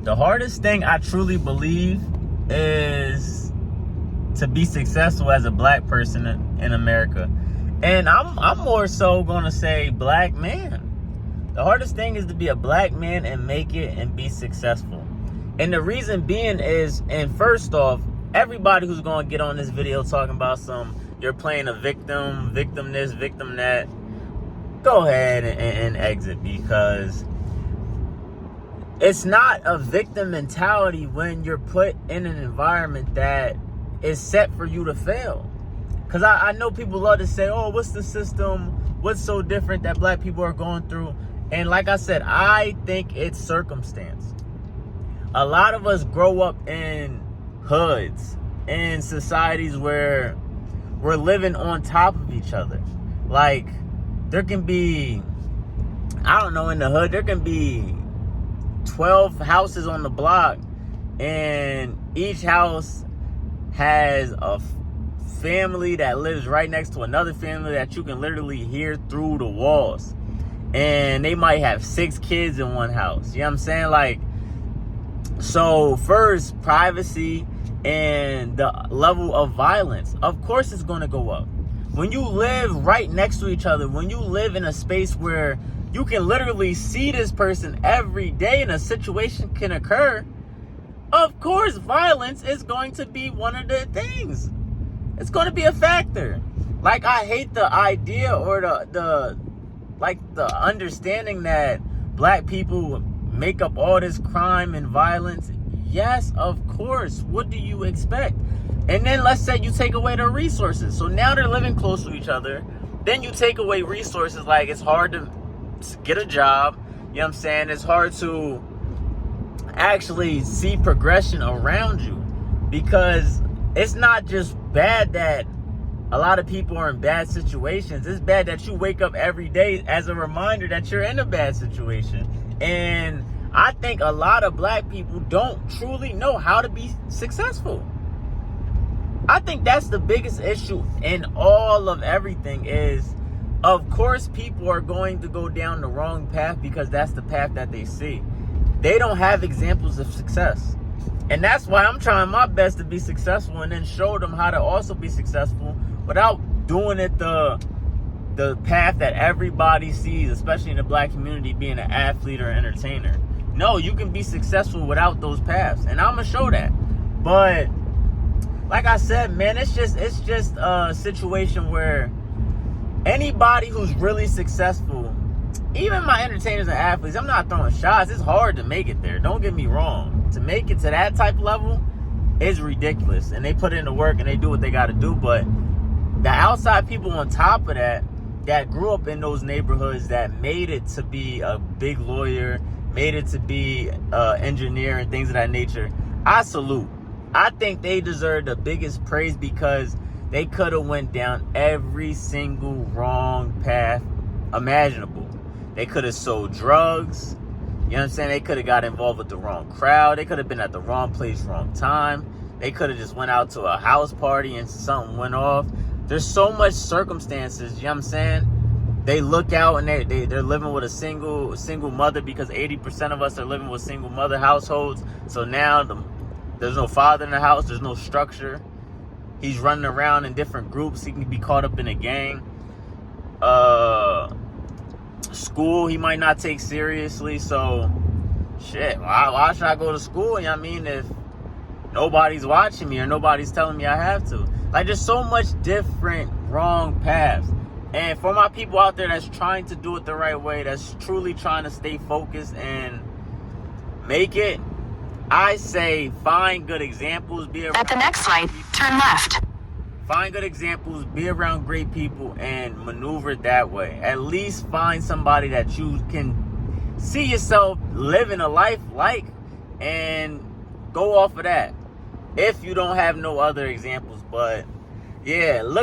The hardest thing I truly believe is to be successful as a black person in America. And I'm more so gonna say black man. The hardest thing is to be a black man and make it and be successful. And the reason being is, and first off, everybody who's gonna get on this video talking about you're playing a victim this, victim that, go ahead and exit, because it's not a victim mentality when you're put in an environment that is set for you to fail. Because I know people love to say, oh, what's the system? What's so different that black people are going through? And like I said, I think it's circumstance. A lot of us grow up in hoods, in societies where we're living on top of each other. Like, there can be, I don't know, in the hood, there can be 12 houses on the block, and each house has a family that lives right next to another family that you can literally hear through the walls. And they might have 6 kids in one house. You know what I'm saying? Like, so first, privacy and the level of violence, of course it's going to go up. When you live right next to each other, when you live in a space where you can literally see this person every day and a situation can occur, of course violence is going to be one of the things. It's going to be a factor. Like, I hate the idea or the understanding that black people make up all this crime and violence. Yes, of course. What do you expect? And then let's say you take away their resources. So now they're living close to each other. Then you take away resources. Like, it's hard to get a job. You know what I'm saying? It's hard to actually see progression around you, because it's not just bad that a lot of people are in bad situations. It's bad that you wake up every day as a reminder that you're in a bad situation. And I think a lot of black people don't truly know how to be successful. I think that's the biggest issue in all of everything is, of course, people are going to go down the wrong path because that's the path that they see. They don't have examples of success. And that's why I'm trying my best to be successful and then show them how to also be successful without doing it the path that everybody sees, especially in the black community, being an athlete or entertainer. No, you can be successful without those paths, and I'm gonna show that. But like I said, man, it's just a situation where anybody who's really successful, even my entertainers and athletes, I'm not throwing shots. It's hard to make it there. Don't get me wrong. To make it to that type of level is ridiculous. And they put in the work and they do what they got to do. But the outside people on top of that grew up in those neighborhoods, that made it to be a big lawyer, made it to be an engineer and things of that nature, I salute. I think they deserve the biggest praise, because they could have went down every single wrong path imaginable. They could have sold drugs. You know what I'm saying? They could have got involved with the wrong crowd. They could have been at the wrong place, wrong time. They could have just went out to a house party and something went off. There's so much circumstances, you know what I'm saying? They look out and they're living with a single mother, because 80% of us are living with single mother households. So now there's no father in the house. There's no structure. He's running around in different groups. He can be caught up in a gang. School, he might not take seriously. So, shit, why should I go to school, you know what I mean, if nobody's watching me or nobody's telling me I have to? Like, there's so much different wrong paths. And for my people out there that's trying to do it the right way, that's truly trying to stay focused and make it, I say find good examples. At the next light, turn left. Find good examples, be around great people, and maneuver that way. At least find somebody that you can see yourself living a life like, and go off of that. If you don't have no other examples. But yeah, look.